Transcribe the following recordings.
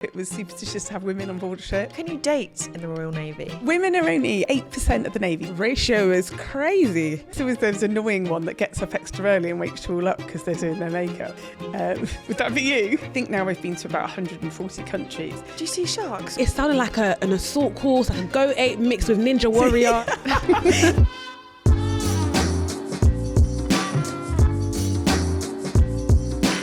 It was superstitious to have women on board a ship. Can you date in the Royal Navy? Women are only 8% of the Navy. The ratio is crazy. It's always those annoying one that gets up extra early and wakes you all up because they're doing their makeup. Would that be you? I think now I've been to about 140 countries. Do you see sharks? It sounded like an assault course, like a Go 8 mixed with Ninja Warrior.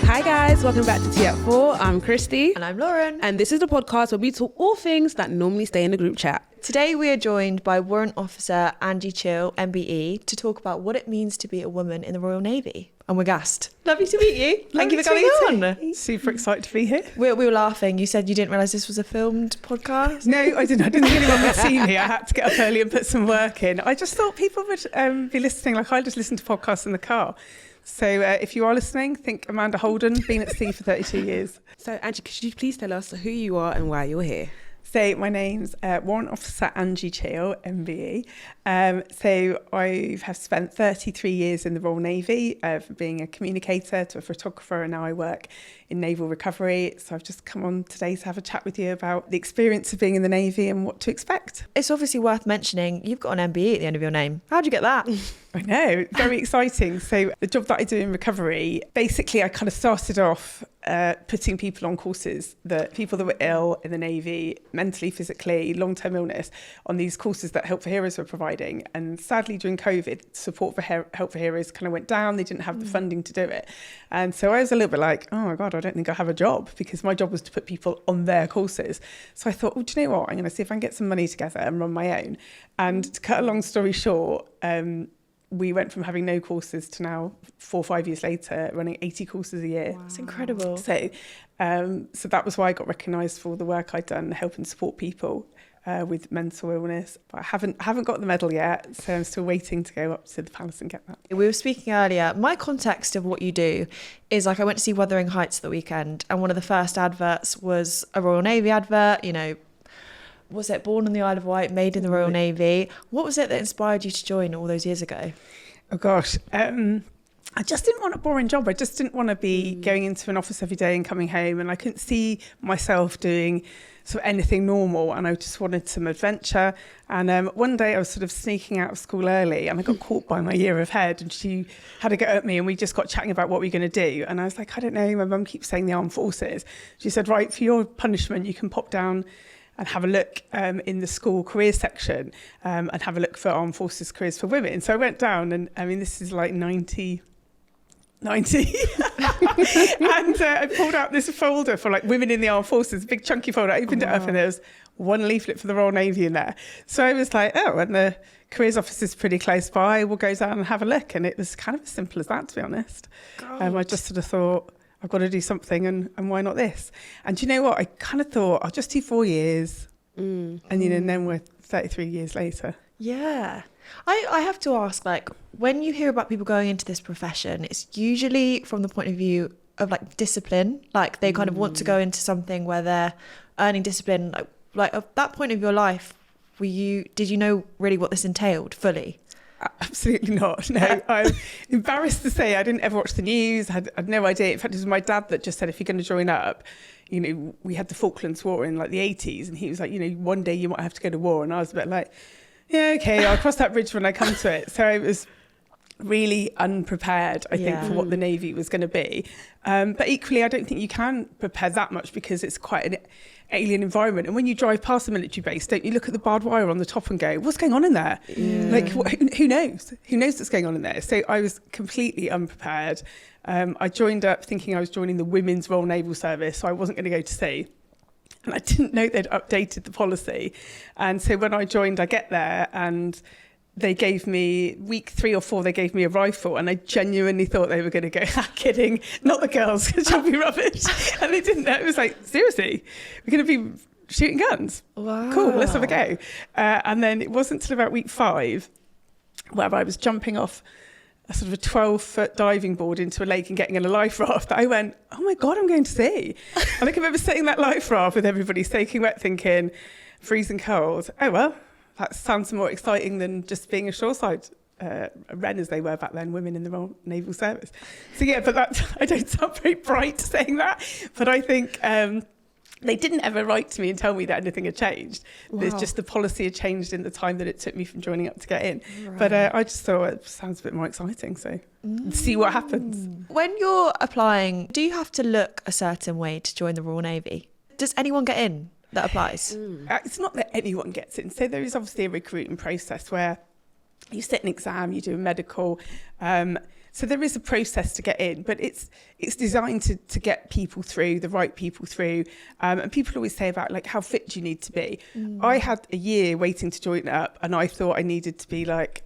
Hi guys, welcome back to Tea at 4. I'm Christy. And I'm Lauren. And this is the podcast where we talk all things that normally stay in the group chat. Today we are joined by Warrant Officer Angie Chill, MBE, to talk about what it means to be a woman in the Royal Navy. And we're gassed. Lovely to meet you. Thank you for coming on. Super excited to be here. We were laughing. You said you didn't realise this was a filmed podcast? No, I didn't. I didn't think anyone would see me. I had to get up early and put some work in. I just thought people would be listening. Like I just listen to podcasts in the car. So if you are listening, think Amanda Holden, been at sea for 32 years. So Angie, could you please tell us who you are and why you're here? So my name's Warrant Officer Angie Chill, MBE. So I have spent 33 years in the Royal Navy, from being a communicator to a photographer, and now I work in naval recovery. So I've just come on today to have a chat with you about the experience of being in the Navy and what to expect. It's obviously worth mentioning, you've got an MBE at the end of your name. How'd you get that? I know, very exciting. So the job that I do in recovery, basically I kind of started off putting people on courses, people that were ill in the Navy, mentally, physically, long-term illness, on these courses that Help for Heroes were providing. And sadly, during COVID, support for Help for Heroes kind of went down. They didn't have the funding to do it. And so I was a little bit like, oh my God, I don't think I have a job, because my job was to put people on their courses. So I thought, well, do you know what? I'm going to see if I can get some money together and run my own. And to cut a long story short, we went from having no courses to now 4 or 5 years later running 80 courses a year. Wow. That's incredible. So that was why I got recognised for the work I'd done helping support people with mental illness. But I haven't got the medal yet, so I'm still waiting to go up to the palace and get that. We were speaking earlier, my context of what you do is like I went to see Wuthering Heights the weekend, and one of the first adverts was a Royal Navy advert, you know, was it born on the Isle of Wight, made in the Royal Navy? What was it that inspired you to join all those years ago? Oh gosh, I just didn't want a boring job. I just didn't want to be going into an office every day and coming home, and I couldn't see myself doing sort of anything normal, and I just wanted some adventure. And one day I was sort of sneaking out of school early, and I got caught by my year of head, and she had a go at me, and we just got chatting about what we were going to do. And I was like, I don't know, my mum keeps saying the armed forces. She said, right, for your punishment, you can pop down and have a look in the school careers section and have a look for armed forces careers for women. So I went down, and I mean, this is like 90. And I pulled out this folder for like women in the armed forces, big chunky folder. I opened it up, and there was one leaflet for the Royal Navy in there. So I was like, oh, and the careers office is pretty close by, we'll go down and have a look. And it was kind of as simple as that, to be honest. I just sort of thought, I've got to do something, and why not this? And do you know what? I kind of thought, I'll just do 4 years. And, you know, and then we're 33 years later. Yeah. I have to ask, like, when you hear about people going into this profession, it's usually from the point of view of, like, discipline. Like, they kind of want to go into something where they're earning discipline. Like at that point of your life, did you know really what this entailed fully? Absolutely not. No, I'm embarrassed to say I didn't ever watch the news. I had no idea. In fact, it was my dad that just said, if you're going to join up, you know, we had the Falklands War in like the 80s, and he was like, you know, one day you might have to go to war. And I was a bit like, yeah, okay, I'll cross that bridge when I come to it. So I was really unprepared, I think, for what the Navy was going to be. But equally, I don't think you can prepare that much, because it's quite an alien environment. And when you drive past a military base, don't you look at the barbed wire on the top and go, what's going on in there? Like, who knows? Who knows what's going on in there? So I was completely unprepared. I joined up thinking I was joining the Women's Royal Naval Service, so I wasn't going to go to sea. And I didn't know they'd updated the policy. And so when I joined, I get there, and they gave me, week 3 or 4, they gave me a rifle, and I genuinely thought they were going to go, kidding, not the girls, because you'll be rubbish. And they didn't know. It was like, seriously, we're going to be shooting guns? Wow. Cool, let's have a go. And then it wasn't until about week 5 where I was jumping off a sort of a 12-foot diving board into a lake and getting in a life raft that I went, oh my God, I'm going to sea. And I can remember sitting in that life raft with everybody soaking wet, thinking, freezing cold, oh well, that sounds more exciting than just being a shoreside Wren, as they were back then, women in the Royal Naval Service. So yeah, but that, I don't sound very bright saying that, but I think They didn't ever write to me and tell me that anything had changed. Wow. It's just the policy had changed in the time that it took me from joining up to get in. Right. But I just thought it sounds a bit more exciting, so see what happens. When you're applying, do you have to look a certain way to join the Royal Navy? Does anyone get in that applies? It's not that anyone gets in. So there is obviously a recruiting process where you sit an exam, you do a medical. So there is a process to get in, but it's designed to get people through, the right people through. And people always say about like, how fit do you need to be? I had a year waiting to join up and I thought I needed to be like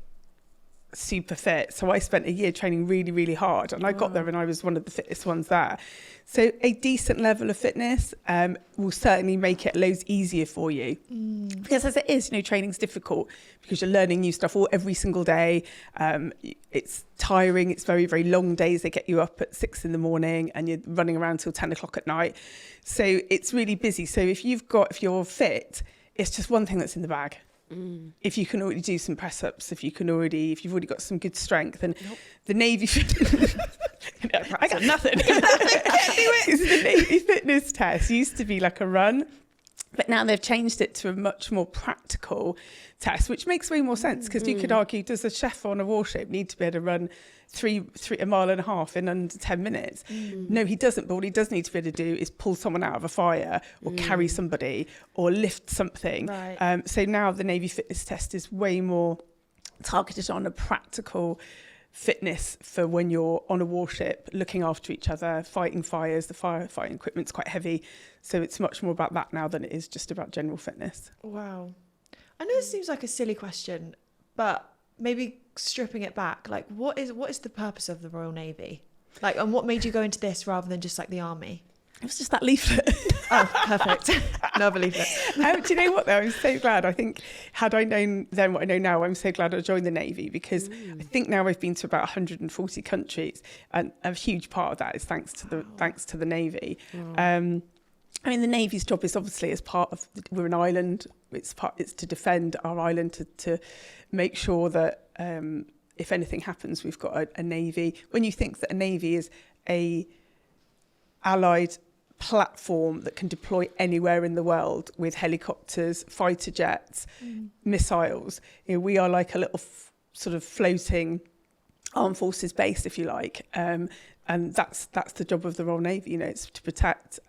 super fit. So I spent a year training really, really hard and I got there and I was one of the fittest ones there. So a decent level of fitness will certainly make it loads easier for you. Because as it is, training's difficult because you're learning new stuff every single day. It's tiring. It's very, very long days. They get you up at 6 a.m. and you're running around till 10 o'clock at night. So it's really busy. So if you're fit, it's just one thing that's in the bag. If you can already do some press ups, if you've already got some good strength, and the Navy I got nothing. The Navy fitness test used to be like a run, but now they've changed it to a much more practical test, which makes way more sense because you could argue, does a chef on a warship need to be able to run a mile and a half in under 10 minutes? No, he doesn't. But what he does need to be able to do is pull someone out of a fire or carry somebody or lift something. Right. So now the Navy fitness test is way more targeted on a practical fitness for when you're on a warship, looking after each other, fighting fires. The firefighting equipment's quite heavy. So it's much more about that now than it is just about general fitness. Wow. I know this seems like a silly question, but maybe stripping it back, like what is the purpose of the Royal Navy? Like, and what made you go into this rather than just like the army? It was just that leaflet. Oh, perfect. Another leaflet. Do you know what though? I'm so glad. I think had I known then what I know now, I'm so glad I joined the Navy because I think now I've been to about 140 countries, and a huge part of that is thanks to the Navy. I mean, the Navy's job is obviously as part of we're an island. It's to defend our island, to make sure that if anything happens, we've got a Navy. When you think that a Navy is a allied platform that can deploy anywhere in the world with helicopters, fighter jets, missiles, we are like a little sort of floating armed forces base, if you like, and that's the job of the Royal Navy. It's to protect.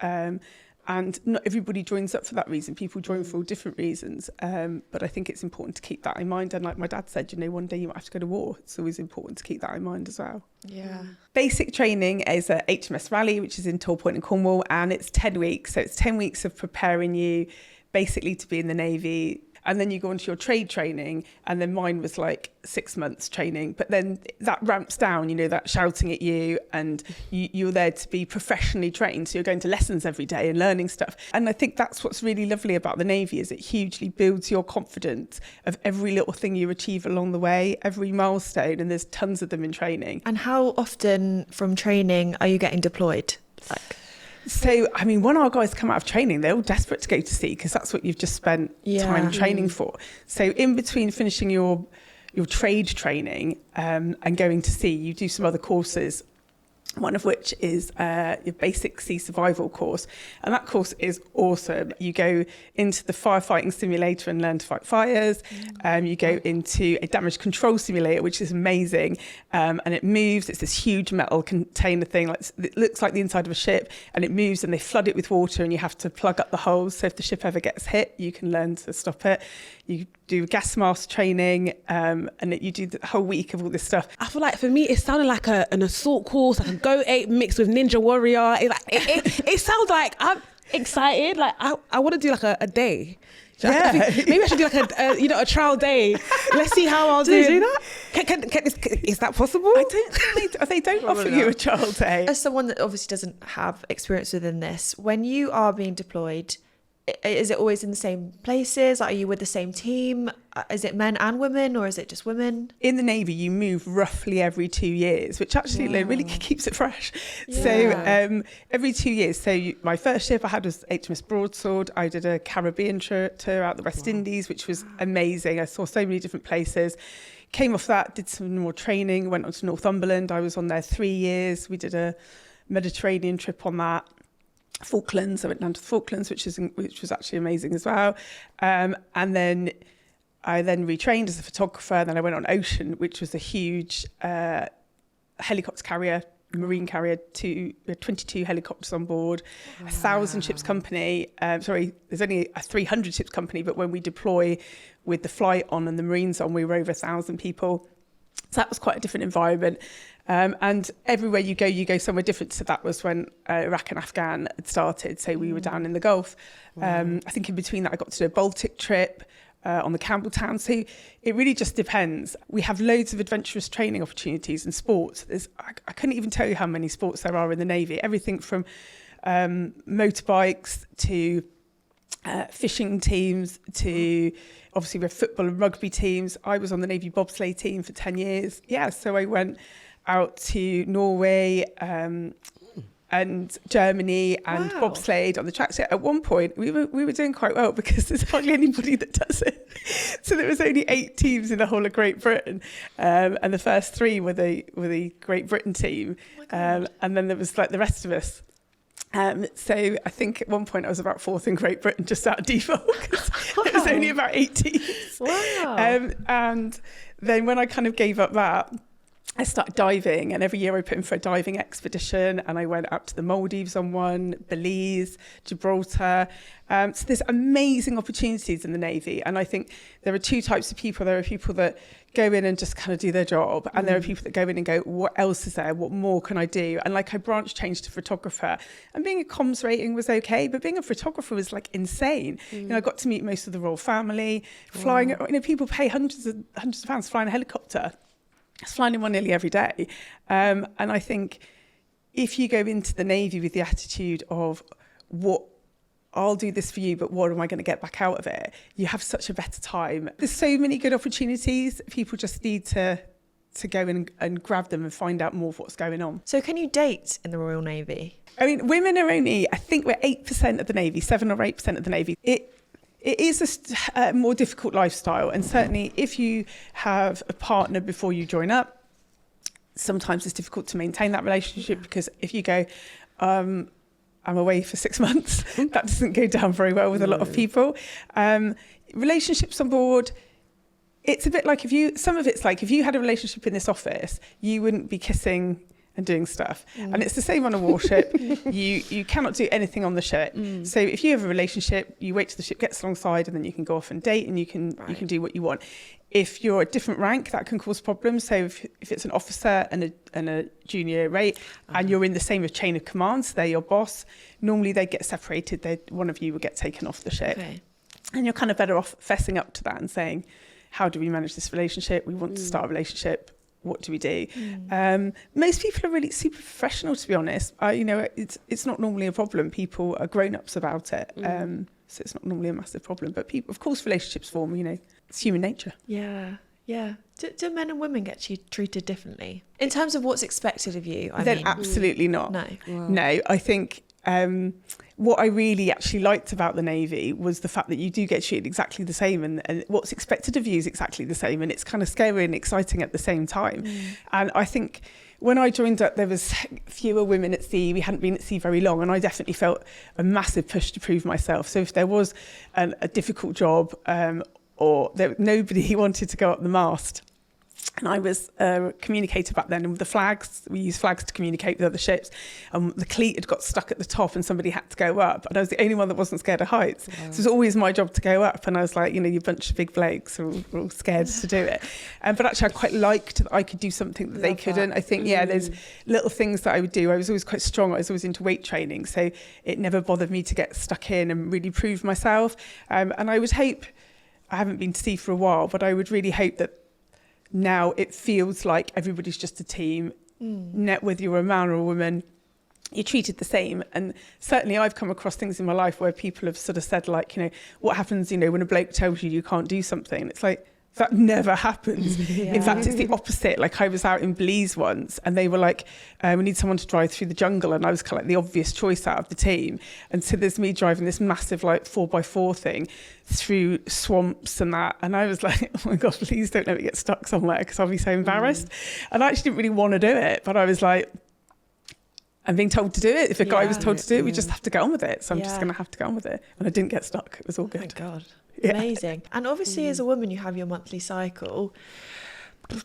And not everybody joins up for that reason. People join for all different reasons. But I think it's important to keep that in mind. And like my dad said, one day you might have to go to war. It's always important to keep that in mind as well. Yeah. Basic training is at HMS Raleigh, which is in Toll Point in Cornwall. And it's 10 weeks. So it's 10 weeks of preparing you basically to be in the Navy. And then you go into your trade training, and then mine was like 6 months training. But then that ramps down, that shouting at you, and you're there to be professionally trained. So you're going to lessons every day and learning stuff. And I think that's what's really lovely about the Navy is it hugely builds your confidence of every little thing you achieve along the way, every milestone, and there's tons of them in training. And how often from training are you getting deployed? So, I mean, when our guys come out of training, they're all desperate to go to sea because that's what you've just spent time training for. So in between finishing your trade training and going to sea, you do some other courses, one of which is your basic sea survival course. And that course is awesome. You go into the firefighting simulator and learn to fight fires. You go into a damage control simulator, which is amazing. And it moves. It's this huge metal container thing. It looks like the inside of a ship, and it moves, and they flood it with water, and you have to plug up the holes. So if the ship ever gets hit, you can learn to stop it. You do gas mask training, and you do the whole week of all this stuff. I feel like for me, it sounded like an assault course, like a Go 8 mixed with Ninja Warrior. It sounds like I'm excited. Like I want to do like a day. Yeah. Maybe I should do like a trial day. Let's see how I'll do. Do that? Is that possible? I don't think they don't offer you a trial day. As someone that obviously doesn't have experience within this, when you are being deployed, is it always in the same places? Are you with the same team? Is it men and women, or is it just women? In the Navy, you move roughly every 2 years, which actually really keeps it fresh. Yeah. So every 2 years. So my first ship I had was HMS Broadsword. I did a Caribbean tour out the West Indies, which was amazing. I saw so many different places. Came off that, did some more training, went on to Northumberland. I was on there 3 years. We did a Mediterranean trip on that. Falklands. I went down to the Falklands, which was actually amazing as well. And then I retrained as a photographer. And then I went on Ocean, which was a huge helicopter carrier, marine carrier. We had 22 helicopters on board, 1,000 ships company. There's only a 300 ships company, but when we deploy with the flight on and the Marines on, we were over 1,000 people. So that was quite a different environment. And everywhere you go somewhere different. So that was when Iraq and Afghan had started. So we were down in the Gulf. I think in between that, I got to do a Baltic trip on the Campbelltown. So it really just depends. We have loads of adventurous training opportunities and sports. I couldn't even tell you how many sports there are in the Navy. Everything from motorbikes to fishing teams to obviously we have football and rugby teams. I was on the Navy bobsleigh team for 10 years. Yeah, so I went out to Norway and Germany and bobsleighed on the track. So at one point we were doing quite well because there's hardly anybody that does it. So there was only 8 teams in the whole of Great Britain, and the first 3 were the Great Britain team, and then there was like the rest of us. So I think at one point I was about 4th in Great Britain just out of default because there was only about 8 teams. Wow. And then when I kind of gave up that, I started diving, and every year I put in for a diving expedition, and I went up to the Maldives on one, Belize, Gibraltar. So there's amazing opportunities in the Navy, and I think there are 2 types of people. There are people that go in and just kind of do their job, and there are people that go in and go, what else is there? What more can I do? And like I branched, changed to photographer, and being a comms rating was okay, but being a photographer was like insane. You know, I got to meet most of the royal family, flying. You know, people pay hundreds of pounds flying a helicopter. It's flying in one nearly every day. And I think if you go into the Navy with the attitude of what I'll do this for you, but what am I going to get back out of it? You have such a better time. There's so many good opportunities. People just need to go in and grab them and find out more of what's going on. So can you date in the Royal Navy? I mean, women are only, I think we're 8% of the Navy, 7 or 8% of the Navy. It is a more difficult lifestyle, and certainly if you have a partner before you join up, sometimes it's difficult to maintain that relationship because if you go, I'm away for 6 months, that doesn't go down very well with a lot of people. Relationships on board, it's a bit like if you had a relationship in this office, you wouldn't be kissing and doing stuff. And it's the same on a warship. You cannot do anything on the ship. So if you have a relationship, you wait till the ship gets alongside and then you can go off and date and you can do what you want. If you're a different rank, that can cause problems. So if it's an officer and a junior rate and you're in the same chain of command, so they're your boss, normally they get separated. One of you will get taken off the ship. Okay. And you're kind of better off fessing up to that and saying, how do we manage this relationship? We want to start a relationship. What do we do? Most people are really super professional, to be honest. It's not normally a problem. People are grown-ups about it. So it's not normally a massive problem. But people, of course, relationships form, it's human nature. Yeah. Do men and women get treated differently? In terms of what's expected of you? Absolutely not. No. Wow. No, I think what I really actually liked about the Navy was the fact that you do get treated exactly the same and what's expected of you is exactly the same, and it's kind of scary and exciting at the same time. And I think when I joined up, there was fewer women at sea. We hadn't been at sea very long, and I definitely felt a massive push to prove myself. So if there was a difficult job or nobody wanted to go up the mast, and I was a communicator back then, and with the flags, we used flags to communicate with other ships, and the cleat had got stuck at the top and somebody had to go up, and I was the only one that wasn't scared of heights. Wow. So it was always my job to go up, and I was like, you bunch of big blokes are all scared to do it. But actually I quite liked that I could do something that they couldn't. I think, there's little things that I would do. I was always quite strong. I was always into weight training, so it never bothered me to get stuck in and really prove myself. And I would hope, I haven't been to sea for a while, but I would really hope that now it feels like everybody's just a team. Whether you're a man or a woman, you're treated the same. And certainly I've come across things in my life where people have sort of said, like, what happens, when a bloke tells you can't do something? It's like, that never happens. In fact, it's the opposite. Like I was out in Belize once and they were like, we need someone to drive through the jungle. And I was kind of like the obvious choice out of the team. And so there's me driving this massive 4x4 thing through swamps and that. And I was like, oh my God, please don't let me get stuck somewhere because I'll be so embarrassed. And I actually didn't really want to do it. But I was like, and being told to do it. If a guy was told to do it, we Yeah. just have to get on with it. So I'm just Yeah. going to have to get on with it. And I didn't get stuck. It was all Oh my good. God. Yeah. Amazing. And obviously, as a woman, you have your monthly cycle.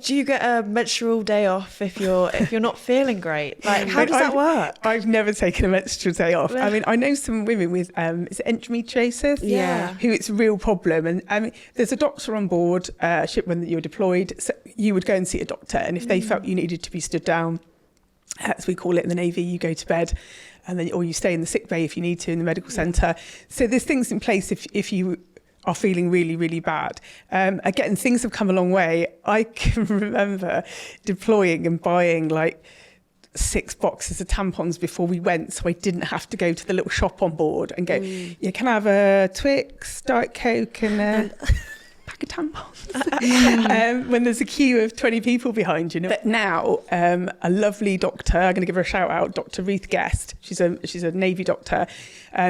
Do you get a menstrual day off if you're not feeling great? Like, how does that work? I've never taken a menstrual day off. I mean, I know some women with is it endometriosis? Yeah. Who it's a real problem. And I mean, there's a doctor on board a ship when you're deployed. So you would go and see a doctor, and if they felt you needed to be stood down, as we call it in the Navy, you go to bed, and then or you stay in the sick bay if you need to in the medical centre. So there's things in place if you are feeling really, really bad. Again, things have come a long way. I can remember deploying and buying like 6 boxes of tampons before we went, so I didn't have to go to the little shop on board and go, yeah, can I have a Twix, Diet Coke and a pack of tampons? When there's a queue of 20 people behind you. But now, a lovely doctor, I'm going to give her a shout out, Dr. Ruth Guest, she's a Navy doctor,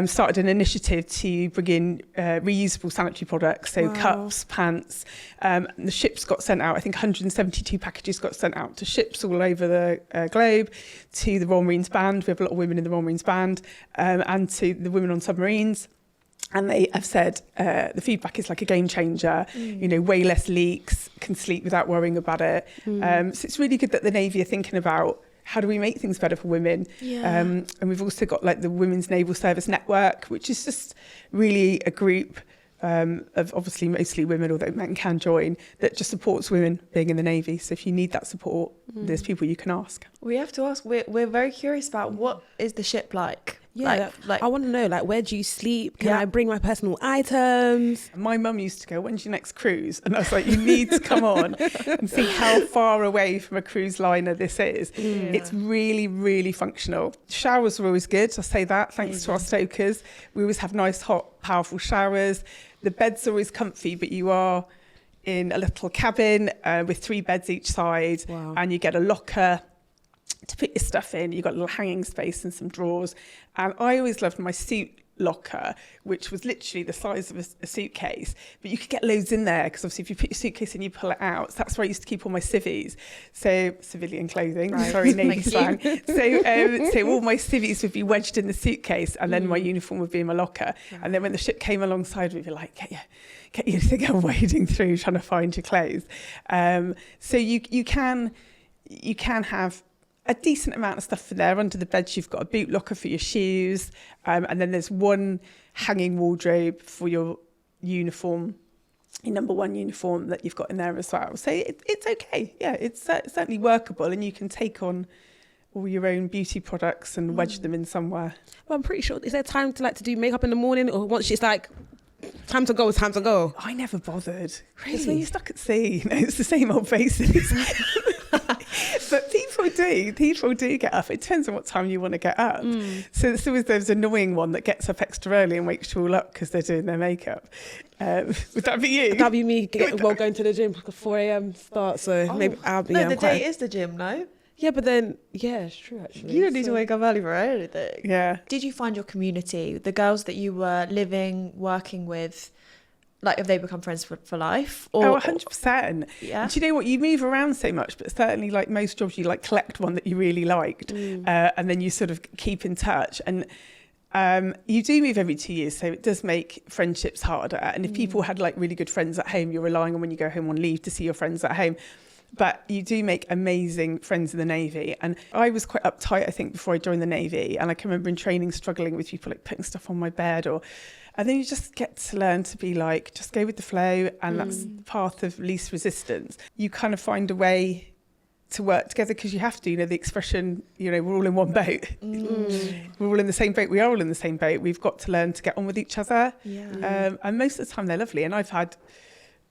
started an initiative to bring in reusable sanitary products, so cups, pants. And the ships got sent out, I think 172 packages got sent out to ships all over the globe, to the Royal Marines Band, we have a lot of women in the Royal Marines Band, and to the women on submarines. And they have said the feedback is like a game changer, way less leaks, can sleep without worrying about it. So it's really good that the Navy are thinking about how do we make things better for women. Yeah. And we've also got like the Women's Naval Service Network, which is just really a group of obviously mostly women, although men can join, that just supports women being in the Navy. So if you need that support, there's people you can ask. We have to ask. We're very curious about what is the ship like. Yeah, like I want to know, like, where do you sleep? Can Yeah. I bring my personal items? My mum used to go, when's your next cruise? And I was like, you need to come on and see how far away from a cruise liner this is. It's really, really functional. Showers are always good, I'll say that, thanks to our stokers. We always have nice, hot, powerful showers. The beds are always comfy, but you are in a little cabin with 3 beds each side, Wow. and you get a locker to put your stuff in. You've got a little hanging space and some drawers. And I always loved my suit locker, which was literally the size of a suitcase, but you could get loads in there because obviously if you put your suitcase in, you pull it out. So that's where I used to keep all my civvies. So civilian clothing, Right. sorry, Navy Thank slang. So all my civvies would be wedged in the suitcase, and then my uniform would be in my locker. And then when the ship came alongside, we'd be like, get your thing out, wading through trying to find your clothes. So you can have a decent amount of stuff in there. Under the beds, you've got a boot locker for your shoes, and then there's one hanging wardrobe for your uniform, your number 1 uniform that you've got in there as well. So it's okay. Yeah, it's certainly workable, and you can take on all your own beauty products and wedge them in somewhere. Well, I'm pretty sure, is there time to do makeup in the morning, or once it's like, time to go, it's time to go? I never bothered. Really? It's when you're stuck at sea, it's the same old faces. But people do get up. It depends on what time you want to get up. So there's an annoying one that gets up extra early and wakes you all up because they're doing their makeup. Would that be you? That'll be me going to the gym like a 4 a.m. start, so maybe I'll be... No, I'm the quite- date is the gym, no? Yeah, but then, yeah, it's true, actually. You don't need to So- wake up early for anything. Yeah. Did you find your community, the girls that you were living, working with, like, have they become friends for life? Or 100%. Yeah. Do you know what? You move around so much, but certainly like most jobs, you like collect one that you really liked, and then you sort of keep in touch. And you do move every 2 years, so it does make friendships harder. And if people had like really good friends at home, you're relying on when you go home on leave to see your friends at home. But you do make amazing friends in the Navy. And I was quite uptight, I think, before I joined the Navy. And I can remember in training struggling with people like putting stuff on my bed and then you just get to learn to be like, just go with the flow. And that's the path of least resistance. You kind of find a way to work together because you have to, the expression, we're all in one boat. We're all in the same boat. We are all in the same boat. We've got to learn to get on with each other. Yeah. And most of the time they're lovely. And I've had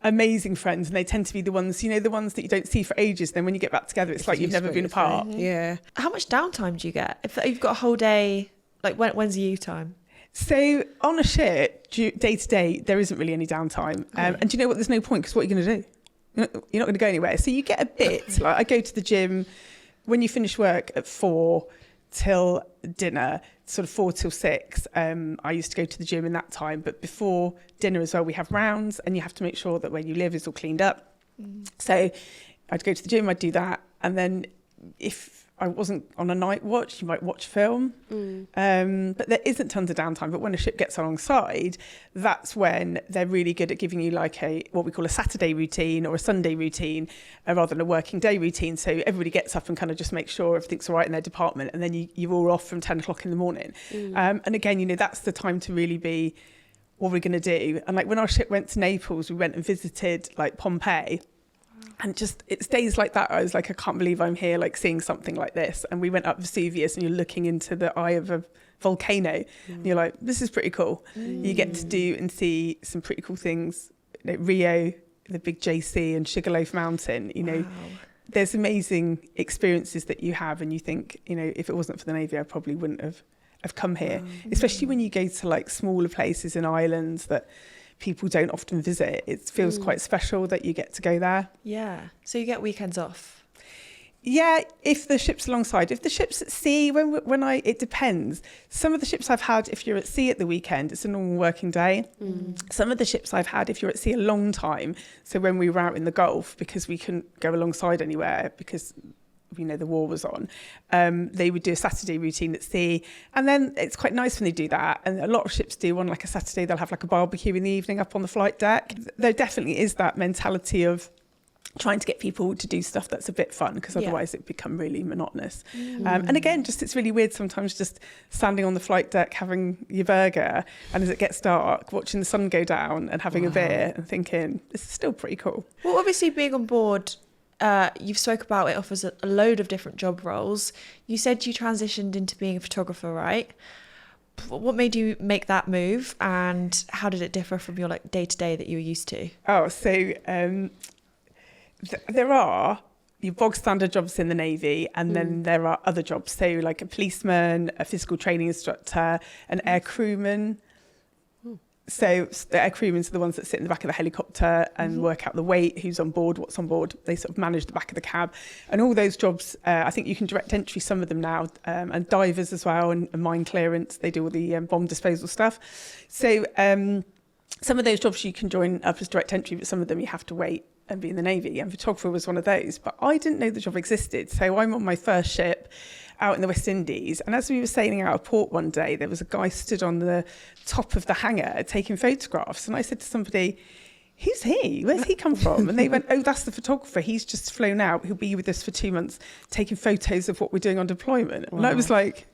amazing friends, and they tend to be the ones, the ones that you don't see for ages. Then when you get back together, it's like you've never been apart. Yeah. How much downtime do you get? If you've got a whole day, like when's the you time? So on a ship, day to day, there isn't really any downtime. And do you know what? There's no point because what are you going to do? You're not going to go anywhere. So you get a bit, like I go to the gym when you finish work at 4 till dinner, sort of 4 till 6. I used to go to the gym in that time, but before dinner as well, we have rounds and you have to make sure that where you live is all cleaned up. So I'd go to the gym, I'd do that. And then if I wasn't on a night watch. You might watch film, but there isn't tons of downtime. But when a ship gets alongside, that's when they're really good at giving you like what we call a Saturday routine or a Sunday routine, rather than a working day routine. So everybody gets up and kind of just makes sure everything's all right in their department, and then you're all off from 10 o'clock in the morning. And again, that's the time to really be, what we're going to do. And like when our ship went to Naples, we went and visited like Pompeii. And just, it's days like that, I was like, I can't believe I'm here, like seeing something like this. And we went up Vesuvius, and you're looking into the eye of a volcano. And you're like, this is pretty cool. You get to do and see some pretty cool things. Rio, the big JC, and Sugarloaf Mountain, there's amazing experiences that you have. And you think, if it wasn't for the Navy, I probably wouldn't have come here. Especially when you go to like smaller places and islands that people don't often visit. It feels quite special that you get to go there. Yeah. So you get weekends off? Yeah, if the ship's alongside. If the ship's at sea, it depends. Some of the ships I've had, if you're at sea at the weekend, it's a normal working day. Some of the ships I've had, if you're at sea a long time, so when we were out in the Gulf, because we couldn't go alongside anywhere because the war was on, they would do a Saturday routine at sea, and then it's quite nice when they do that. And a lot of ships do on like a Saturday, they'll have like a barbecue in the evening up on the flight deck. There definitely is that mentality of trying to get people to do stuff that's a bit fun, because otherwise it become really monotonous. And again, it's really weird sometimes just standing on the flight deck having your burger, and as it gets dark, watching the sun go down and having a beer and thinking, this is still pretty cool. Well, obviously being on board, you've spoke about it offers a load of different job roles. You said you transitioned into being a photographer, right? What made you make that move, and how did it differ from your like day-to-day that you were used to? Oh, so there are your bog standard jobs in the Navy, and then there are other jobs. So like a policeman, a physical training instructor, an air crewman. So the air crewmen are the ones that sit in the back of the helicopter and work out the weight, who's on board, what's on board. They sort of manage the back of the cab. And all those jobs, I think you can direct entry some of them now, and divers as well, and mine clearance. They do all the bomb disposal stuff. So some of those jobs you can join up as direct entry, but some of them you have to wait and be in the Navy. And photographer was one of those. But I didn't know the job existed. So I'm on my first ship out in the West Indies, and as we were sailing out of port one day, there was a guy stood on the top of the hangar taking photographs, and I said to somebody, who's he? Where's he come from? And they went, oh, that's the photographer. He's just flown out. He'll be with us for 2 months taking photos of what we're doing on deployment. Wow. And I was like,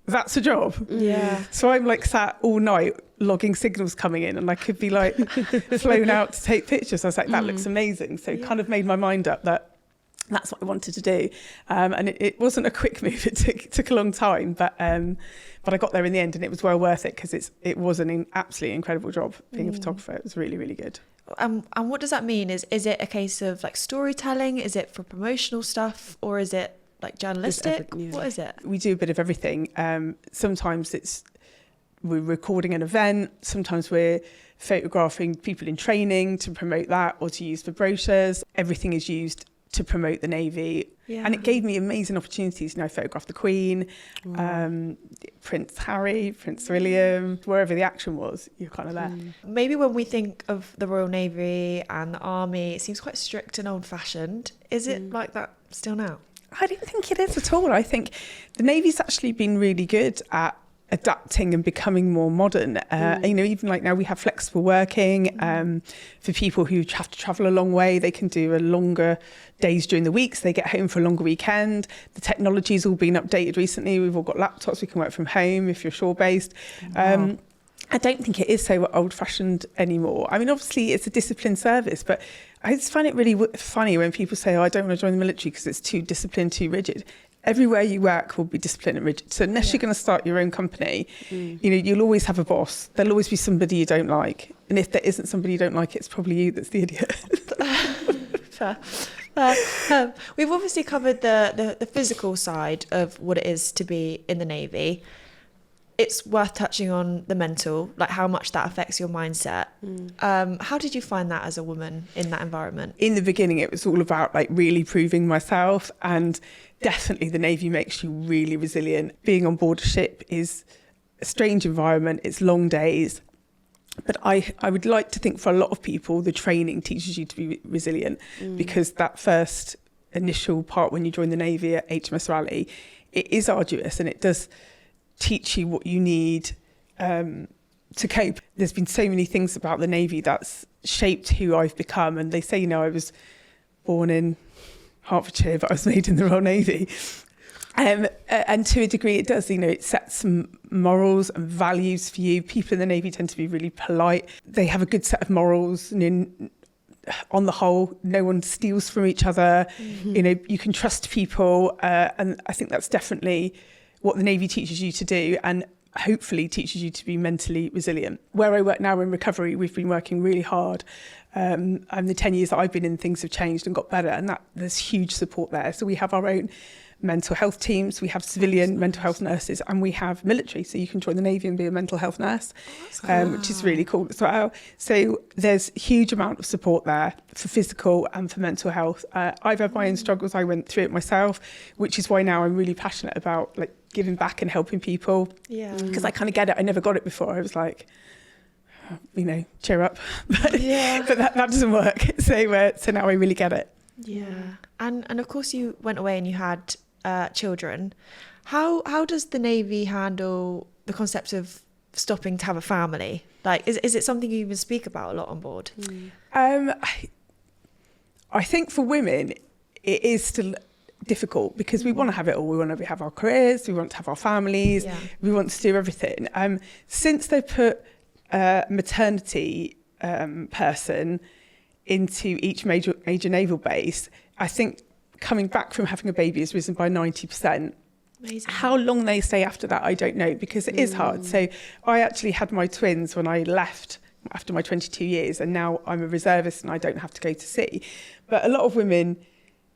that's a job. Yeah. So I'm like sat all night logging signals coming in, and I could be like flown out to take pictures. I was like, that looks amazing. So kind of made my mind up that that's what I wanted to do. And it wasn't a quick move. It took a long time, but I got there in the end, and it was well worth it, because it was an absolutely incredible job being a photographer. It was really, really good. And what does that mean? Is it a case of like storytelling? Is it for promotional stuff, or is it like journalistic? What is it? We do a bit of everything. Sometimes we're recording an event. Sometimes we're photographing people in training to promote that, or to use for brochures. Everything is used to promote the Navy. Yeah. And it gave me amazing opportunities. I photographed the Queen, Prince Harry, Prince William, wherever the action was, you're kind of there. Maybe when we think of the Royal Navy and the Army, it seems quite strict and old-fashioned. Is it like that still now? I don't think it is at all. I think the Navy's actually been really good at adapting and becoming more modern. Even like now we have flexible working for people who have to travel a long way. They can do a longer days during the week, so they get home for a longer weekend. The technology's all been updated recently. We've all got laptops. We can work from home if you're shore-based. Wow. I don't think it is so old-fashioned anymore. I mean, obviously it's a disciplined service, but I just find it really funny when people say, oh, I don't want to join the military because it's too disciplined, too rigid. Everywhere you work will be disciplined and rigid. So unless you're going to start your own company, you'll always have a boss. There'll always be somebody you don't like. And if there isn't somebody you don't like, it's probably you that's the idiot. Fair. We've obviously covered the physical side of what it is to be in the Navy. It's worth touching on the mental, like how much that affects your mindset. How did you find that as a woman in that environment? In the beginning, it was all about like really proving myself, and definitely the Navy makes you really resilient. Being on board a ship is a strange environment. It's long days. But I would like to think for a lot of people, the training teaches you to be resilient, because that first initial part when you join the Navy at HMS Raleigh, it is arduous and it does teach you what you need to cope. There's been so many things about the Navy that's shaped who I've become. And they say, I was born in Hertfordshire, but I was made in the Royal Navy. And to a degree it does, it sets some morals and values for you. People in the Navy tend to be really polite. They have a good set of morals. On the whole, no one steals from each other. You can trust people. And I think that's definitely what the Navy teaches you to do and hopefully teaches you to be mentally resilient. Where I work now in recovery, we've been working really hard. And the 10 years that I've been in, things have changed and got better. And there's huge support there. So we have our own mental health teams, we have civilian mental health nurses, and we have military. So you can join the Navy and be a mental health nurse, which is really cool as well. So there's a huge amount of support there for physical and for mental health. I've had my own struggles. I went through it myself, which is why now I'm really passionate about giving back and helping people. Yeah. Because I kind of get it. I never got it before. I was like, cheer up. But that doesn't work. So now I really get it. Yeah. And of course you went away and you had children. How does the Navy handle the concept of stopping to have a family? Is it something you even speak about a lot on board? I think for women it is still difficult because we want to have it all. We want to have our careers, we want to have our families, we want to do everything. Since they put maternity person into each major naval base, I think coming back from having a baby has risen by 90%. Amazing. How long they stay after that, I don't know, because it is hard. So I actually had my twins when I left after my 22 years, and now I'm a reservist and I don't have to go to sea. But a lot of women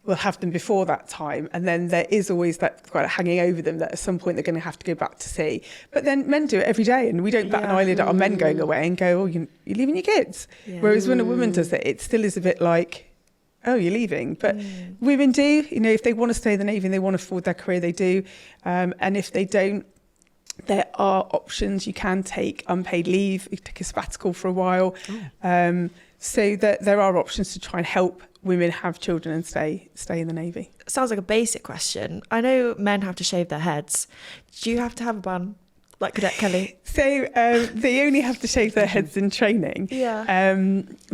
will have them before that time, and then there is always that kind of hanging over them that at some point they're going to have to go back to sea. But then men do it every day, and we don't bat an eyelid at our men going away and go, you're leaving your kids. Yeah. Whereas when a woman does it, it still is a bit like, oh, you're leaving. But women do, if they want to stay in the Navy and they want to afford their career, they do. And if they don't, there are options. You can take unpaid leave, you can take a sabbatical for a while. So that there are options to try and help women have children and stay in the Navy. Sounds like a basic question. I know men have to shave their heads. Do you have to have a bun like Cadet Kelly? So they only have to shave their heads in training. Yeah.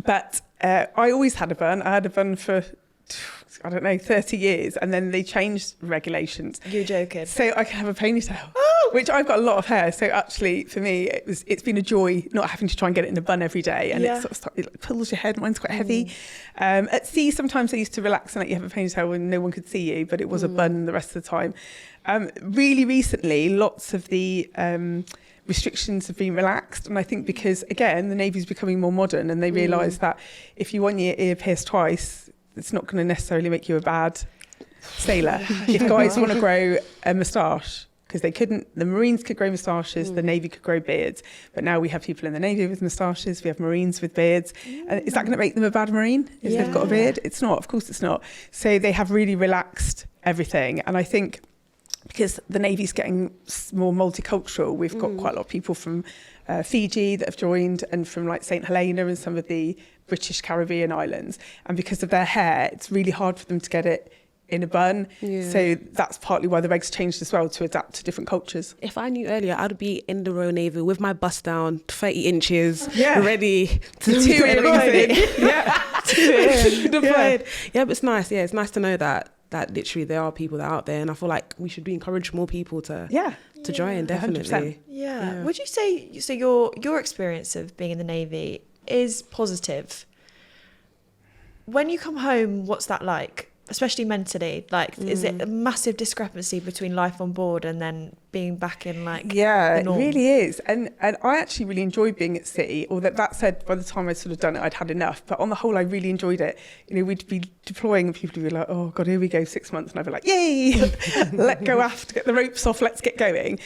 But I always had a bun. I had a bun for 30 years, and then they changed regulations. You're joking. So I can have a ponytail, which I've got a lot of hair. So actually, for me, it's been a joy not having to try and get it in a bun every day. And it pulls your head. Mine's quite heavy. At sea, sometimes I used to relax and let you have a ponytail when no one could see you, but it was a bun the rest of the time. Really recently, lots of the restrictions have been relaxed, and I think because again the Navy's becoming more modern and they realise that if you want your ear pierced twice, it's not going to necessarily make you a bad sailor. If guys want to grow a moustache, because the Marines could grow moustaches, the Navy could grow beards, but now we have people in the Navy with moustaches, we have Marines with beards. Is that going to make them a bad Marine if they've got a beard? It's not, of course it's not. So they have really relaxed everything, and I think because the Navy's getting more multicultural, we've got quite a lot of people from Fiji that have joined, and from St Helena and some of the British Caribbean islands. And because of their hair, it's really hard for them to get it in a bun. Yeah. So that's partly why the regs changed as well, to adapt to different cultures. If I knew earlier, I'd be in the Royal Navy with my bust down, 30 inches, ready to deploy. Yeah, but it's nice. Yeah, it's nice to know that literally there are people that are out there, and I feel like we should encourage more people to join, definitely. 100%. Yeah. Would you say, so your experience of being in the Navy is positive? When you come home, what's that like? Especially mentally, is it a massive discrepancy between life on board and then being back in it really is, and I actually really enjoyed being at sea. Or that said, by the time I'd sort of done it, I'd had enough. But on the whole, I really enjoyed it. We'd be deploying and people would be like, oh God, here we go, 6 months, and I'd be like, yay, let go aft, get the ropes off, let's get going.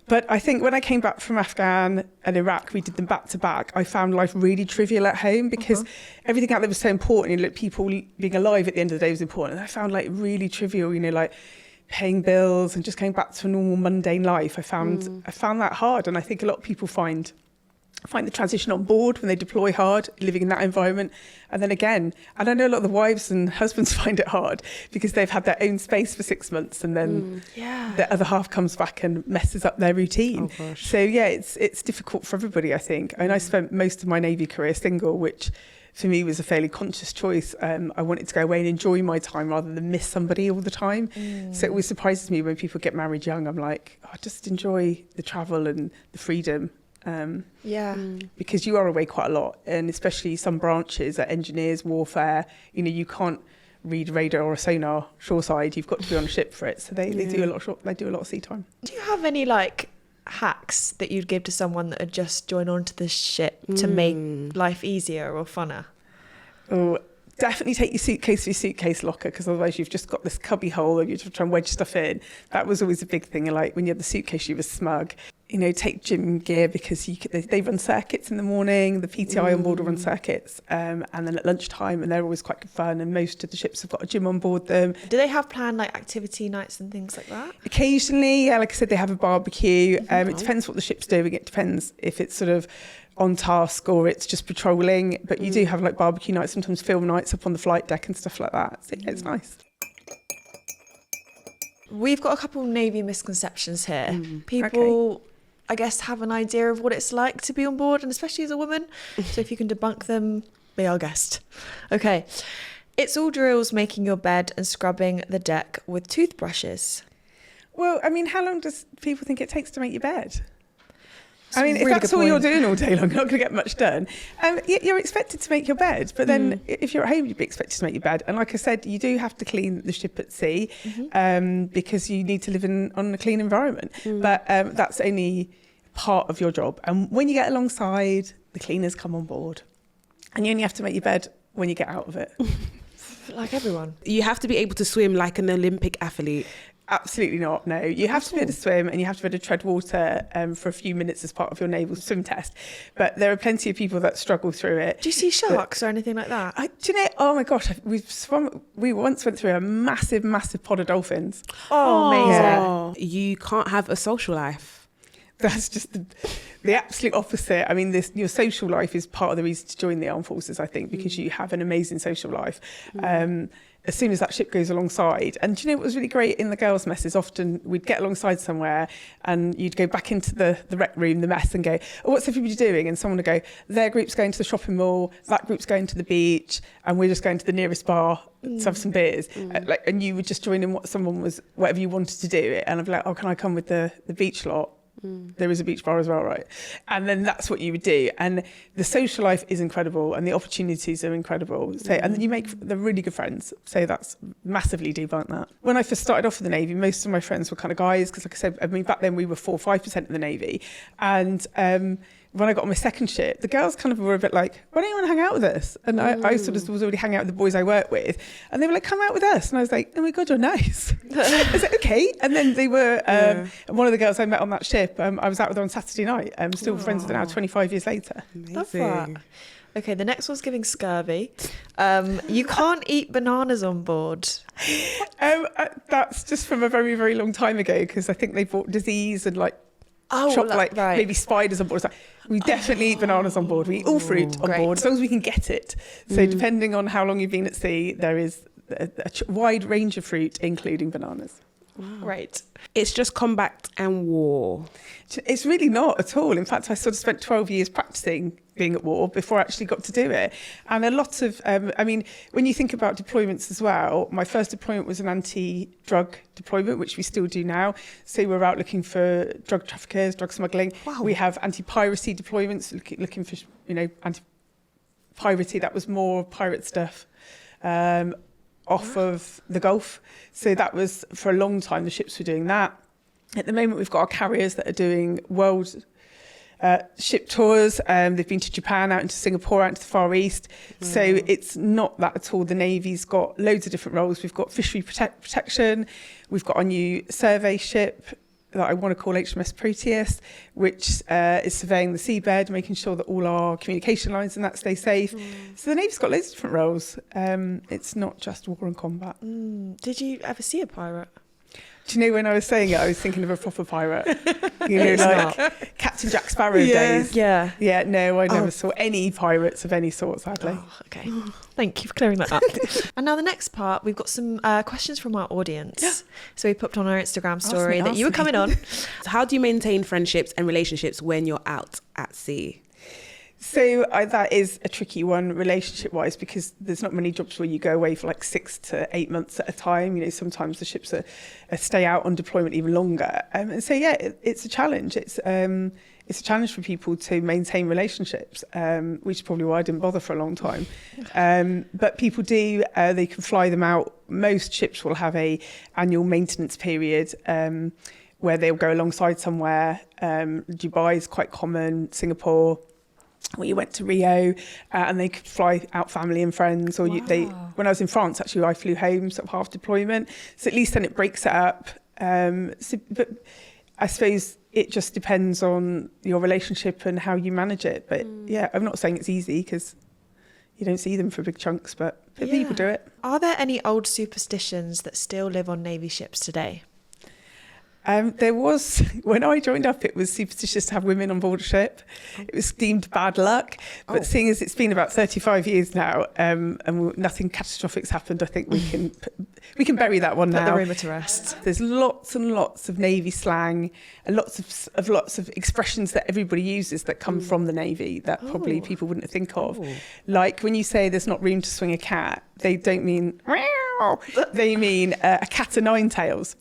But I think when I came back from Afghan and Iraq, we did them back to back. I found life really trivial at home because everything out there was so important. People being alive at the end of the day was important. And I found really trivial, paying bills and just going back to a normal mundane life. I found that hard. And I think a lot of people find find the transition on board when they deploy hard, living in that environment. And then again, and I know a lot of the wives and husbands find it hard because they've had their own space for 6 months, and then the other half comes back and messes up their routine. Oh, gosh. So yeah, it's difficult for everybody, I think. I mean, I spent most of my Navy career single, which for me was a fairly conscious choice. I wanted to go away and enjoy my time rather than miss somebody all the time. So it always surprises me when people get married young. I'm like, oh, just enjoy the travel and the freedom. Because you are away quite a lot, and especially some branches like engineers, warfare, you know, you can't read radar or a sonar shoreside. You've got to be on a ship for it. So they do a lot of sea time. Do you have any like hacks that you'd give to someone that had just joined onto the ship to make life easier or funner? Oh, definitely take your suitcase locker, because otherwise you've just got this cubby hole and you have to try and wedge stuff in. That was always a big thing. Like when you had the suitcase, you were smug. You know, take gym gear, because they run circuits in the morning. The PTI on board will run circuits, and then at lunchtime, and they're always quite good fun. And most of the ships have got a gym on board them. Do they have planned like activity nights and things like that? Occasionally, like I said, they have a barbecue. It depends what the ship's doing. It depends if it's sort of on task or it's just patrolling. But you do have like barbecue nights, sometimes film nights up on the flight deck and stuff like that. So yeah, it's nice. We've got a couple of Navy misconceptions here. People, I guess, have an idea of what it's like to be on board, and especially as a woman. So if you can debunk them, be our guest. Okay. It's all drills making your bed and scrubbing the deck with toothbrushes. Well, I mean, how long does people think it takes to make your bed? I mean, Really if that's good all you're point. doing all day long, you're not going to get much done. You're expected to make your bed, but then if you're at home, you'd be expected to make your bed. And like I said, you do have to clean the ship at sea because you need to live on a clean environment. But that's only part of your job. And when you get alongside, the cleaners come on board. And you only have to make your bed when you get out of it. Like everyone. You have to be able to swim like an Olympic athlete. Absolutely not, no. You have to be able to swim, and you have to be able to tread water for a few minutes as part of your naval swim test. But there are plenty of people that struggle through it. Do you see sharks or anything like that? Do you know, oh my gosh, we once went through a massive pod of dolphins. Oh, amazing. Oh, you can't have a social life. That's just the absolute opposite. I mean, your social life is part of the reason to join the armed forces, I think, because you have an amazing social life. As soon as that ship goes alongside. And do you know what was really great in the girls' messes? Often we'd get alongside somewhere and you'd go back into the rec room, the mess, and go, oh, what's everybody doing? And someone would go, their group's going to the shopping mall, that group's going to the beach, and we're just going to the nearest bar to have some beers. And you would just join in whatever you wanted to do. And I'd be like, oh, can I come with the beach lot? There is a beach bar as well, right? And then that's what you would do. And the social life is incredible and the opportunities are incredible. So, and then you make the really good friends. So that's massively debunked that. When I first started off in the Navy, most of my friends were kind of guys, because like I said, I mean, back then we were 4 or 5% of the Navy. And when I got on my second ship, the girls kind of were a bit like, why don't you want to hang out with us? And I sort of was already hanging out with the boys I worked with. And they were like, come out with us. And I was like, oh my God, you're nice. I was like, okay. And then they were, one of the girls I met on that ship, I was out with her on Saturday night. I'm still friends with her now, 25 years later. Love that. Okay, the next one's giving scurvy. You can't eat bananas on board. That's just from a very, very long time ago, because I think they brought disease and maybe spiders on board. We definitely eat bananas on board. We eat all fruit on board, as long as we can get it. So depending on how long you've been at sea, there is a wide range of fruit, including bananas. Wow. Right. It's just combat and war. It's really not at all. In fact, I sort of spent 12 years practicing being at war before I actually got to do it. And a lot of, I mean, when you think about deployments as well, my first deployment was an anti-drug deployment, which we still do now. So we're out looking for drug traffickers, drug smuggling. Wow. We have anti-piracy deployments, looking for, anti-piracy. That was more pirate stuff. Off of the Gulf. So that was, for a long time, the ships were doing that. At the moment, we've got our carriers that are doing world ship tours. They've been to Japan, out into Singapore, out into the Far East. So it's not that at all. The Navy's got loads of different roles. We've got fishery protection. We've got our new survey ship that I want to call HMS Proteus, which is surveying the seabed, making sure that all our communication lines and that stay safe. So the Navy's got loads of different roles. It's not just war and combat. Did you ever see a pirate? Do you know, when I was saying it, I was thinking of a proper pirate. You know, like Captain Jack Sparrow days. Yeah. Yeah, no, I never saw any pirates of any sort, sadly. Oh, okay. Thank you for clearing that up. And now the next part, we've got some questions from our audience. So we popped on our Instagram story that you were coming on. So how do you maintain friendships and relationships when you're out at sea? So that is a tricky one relationship-wise, because there's not many jobs where you go away for like 6 to 8 months at a time. You know, sometimes the ships stay out on deployment even longer. And so, yeah, it's a challenge. It's a challenge for people to maintain relationships, which is probably why I didn't bother for a long time. But people do, they can fly them out. Most ships will have a annual maintenance period where they'll go alongside somewhere. Dubai is quite common, Singapore. Well, you went to Rio and they could fly out family and friends, or when I was in France, actually, I flew home sort of half deployment. So at least then it breaks it up. But I suppose it just depends on your relationship and how you manage it. But yeah, I'm not saying it's easy, because you don't see them for big chunks, but people do it. Are there any old superstitions that still live on Navy ships today? There was, when I joined up, it was superstitious to have women on board a ship. It was deemed bad luck. But seeing as it's been about 35 years now, and nothing catastrophic's happened, I think we can bury that one now. Put the rumour to rest. There's lots and lots of Navy slang and lots of expressions that everybody uses that come from the Navy that probably people wouldn't think of. Like when you say there's not room to swing a cat, they don't mean meow. They mean a cat of nine tails.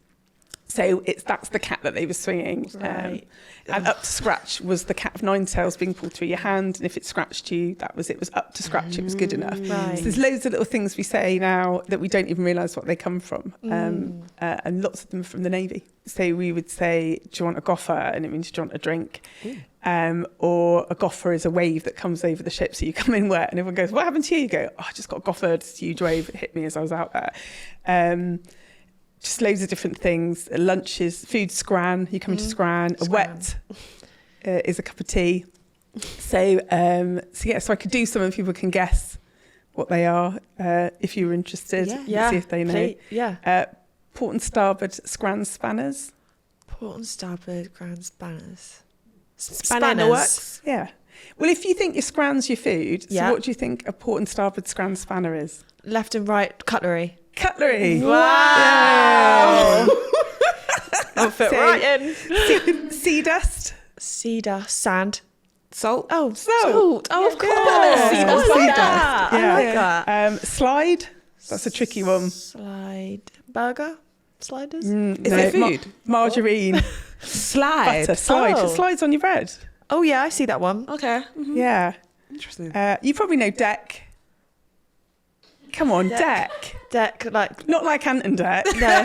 So that's the cat that they were swinging. Right. And up to scratch was the cat of nine tails being pulled through your hand. And if it scratched you, it was up to scratch. It was good enough. Right. So there's loads of little things we say now that we don't even realise what they come from. And lots of them from the Navy. So we would say, do you want a goffer? And it means, do you want a drink? Or a goffer is a wave that comes over the ship. So you come in wet and everyone goes, what happened to you? You go, I just got goffered. It's a huge wave. It hit me as I was out there. Just loads of different things. Lunches, food, scran. You come into scran. A wet is a cup of tea. So I could do some, and people can guess what they are if you're interested. Yeah. See if they know. Port and starboard scran spanners. Port and starboard grand spanners. Spanner works. Yeah. Well, if you think your scran's your food, so what do you think a port and starboard scran spanner is? Left and right cutlery. Cutlery. Wow. I'll fit right in. Sea dust. Sea dust. Sand. Salt. Oh, Salt. Oh, of course. Yeah. I Sea like dust. that. I like that. Slide. That's a tricky one. Slide. Burger. Sliders. Is it food? Margarine. Slide. Butter. Slide. Oh. It slides on your bread. Oh, yeah, I see that one. Okay. Yeah. Interesting. You probably know deck. Come on, deck. Deck, like... Not like Anton deck. No.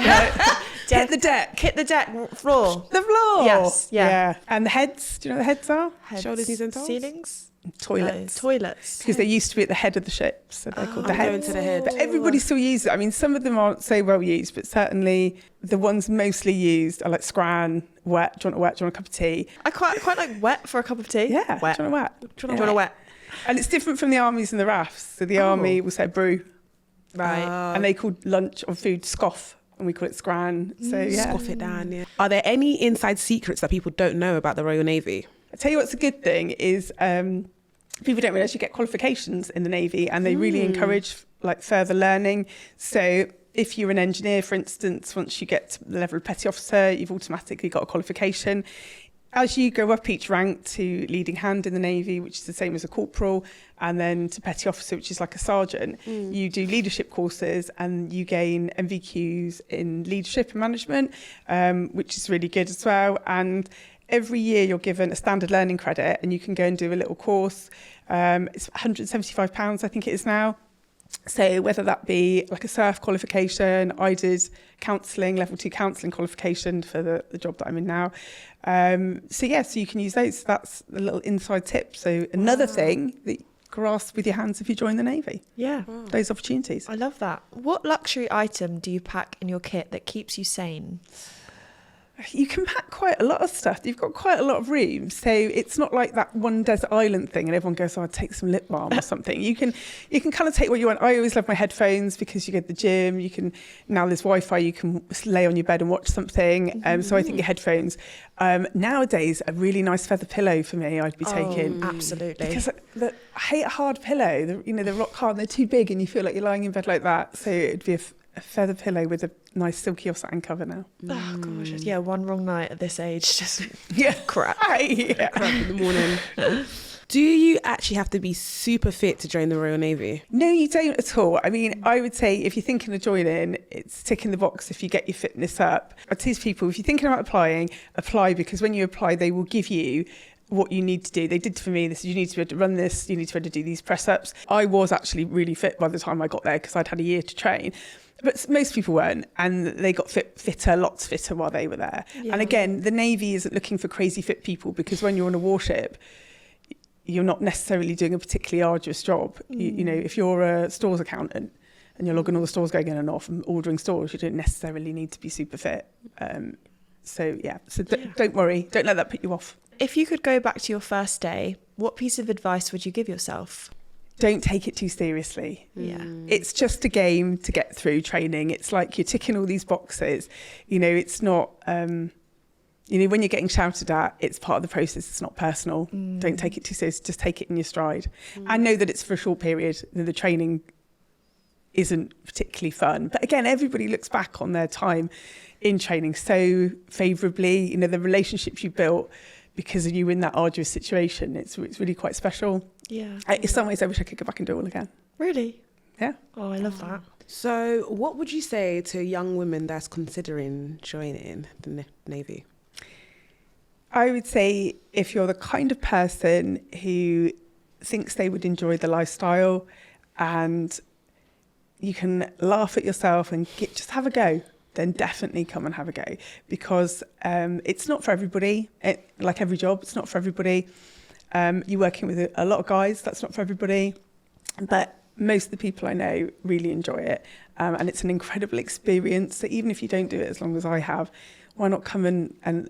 Hit the deck. Hit the deck. Floor. The floor. Yes, yeah. And the heads. Do you know what the heads are? Heads, Shoulders, knees and toes? Ceilings. Toilets. Toilets. Because they used to be at the head of the ship, so they're called the I'm going heads. to the head. But everybody still uses it. I mean, some of them aren't so well used, but certainly the ones mostly used are like scran, wet. Do you want a wet? Do you want a cup of tea? I quite like wet for a cup of tea. Yeah. Wet. Do you want a wet? Do you want a wet? And it's different from the armies and the RAFs. So the army will say brew. Right. And they called lunch or food scoff, and we call it scran. So yeah. Scoff it down, yeah. Are there any inside secrets that people don't know about the Royal Navy? I tell you what's a good thing is people don't realise you get qualifications in the Navy, and they really encourage like further learning. So if you're an engineer, for instance, once you get to the level of petty officer, you've automatically got a qualification. As you go up each rank to leading hand in the Navy, which is the same as a corporal, and then to petty officer, which is like a sergeant, you do leadership courses and you gain MVQs in leadership and management, which is really good as well. And every year you're given a standard learning credit, and you can go and do a little course. It's £175, I think it is now. So whether that be like a surf qualification, I did counselling, level 2 counselling qualification for the job that I'm in now. So you can use those. That's a little inside tip. So another thing that you grasp with your hands if you join the Navy. Yeah. Those opportunities. I love that. What luxury item do you pack in your kit that keeps you sane? You can pack quite a lot of stuff. You've got quite a lot of room. So it's not like that one desert island thing and everyone goes, oh, I'd take some lip balm or something. You can kind of take what you want. I always love my headphones because you go to the gym. Now there's Wi-Fi, you can lay on your bed and watch something. So I think your headphones. Nowadays, a really nice feather pillow for me I'd be taking. Absolutely. Because I hate a hard pillow. They're rock hard and they're too big and you feel like you're lying in bed like that. So it'd be a feather pillow with a nice silky or satin cover now. Oh gosh, yeah, one wrong night at this age, just crap. Yeah. Crap in the morning. Do you actually have to be super fit to join the Royal Navy? No, you don't at all. I mean, I would say if you're thinking of joining, it's ticking the box if you get your fitness up. I'd say to people, if you're thinking about applying, apply, because when you apply, they will give you what you need to do. They did for me, this: you need to be able to run this, you need to be able to do these press ups. I was actually really fit by the time I got there because I'd had a year to train. But most people weren't, and they got fitter, lots fitter while they were there. Yeah. And again, the Navy isn't looking for crazy fit people, because when you're on a warship, you're not necessarily doing a particularly arduous job. You know, if you're a stores accountant and you're logging all the stores going in and off and ordering stores, you don't necessarily need to be super fit. Don't worry, don't let that put you off. If you could go back to your first day, what piece of advice would you give yourself? Don't take it too seriously. Yeah. It's just a game to get through training. It's like you're ticking all these boxes. You know, it's not, when you're getting shouted at, it's part of the process. It's not personal. Don't take it too seriously. Just take it in your stride. And know that it's for a short period. The training isn't particularly fun. But again, everybody looks back on their time in training so favourably. You know, the relationships you built because you were in that arduous situation, it's really quite special. Yeah. In some ways, I wish I could go back and do it all again. Really? Yeah. Oh, I love that. So what would you say to a young woman that's considering joining the Navy? I would say if you're the kind of person who thinks they would enjoy the lifestyle and you can laugh at yourself and just have a go, then definitely come and have a go, because it's not for everybody. Like every job, it's not for everybody. You're working with a lot of guys, that's not for everybody. But most of the people I know really enjoy it. And it's an incredible experience. So even if you don't do it as long as I have, why not come and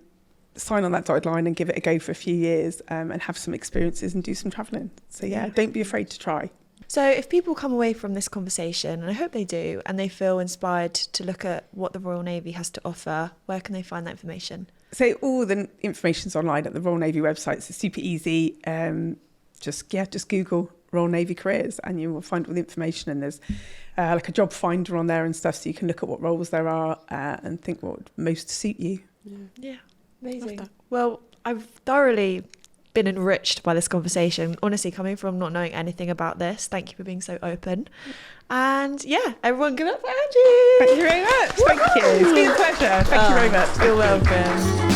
sign on that dotted line and give it a go for a few years and have some experiences and do some travelling. So yeah, don't be afraid to try. So if people come away from this conversation, and I hope they do, and they feel inspired to look at what the Royal Navy has to offer, where can they find that information? So all the information's online at the Royal Navy website. It's super easy. Just Google Royal Navy careers and you will find all the information, and there's like a job finder on there and stuff, so you can look at what roles there are and think what would most suit you. Yeah, amazing. Well, I've thoroughly been enriched by this conversation. Honestly, coming from not knowing anything about this, thank you for being so open. And yeah, everyone give it up for Angie. Thank you very much. Thank you. It's been a pleasure. Thank you very much. You're welcome.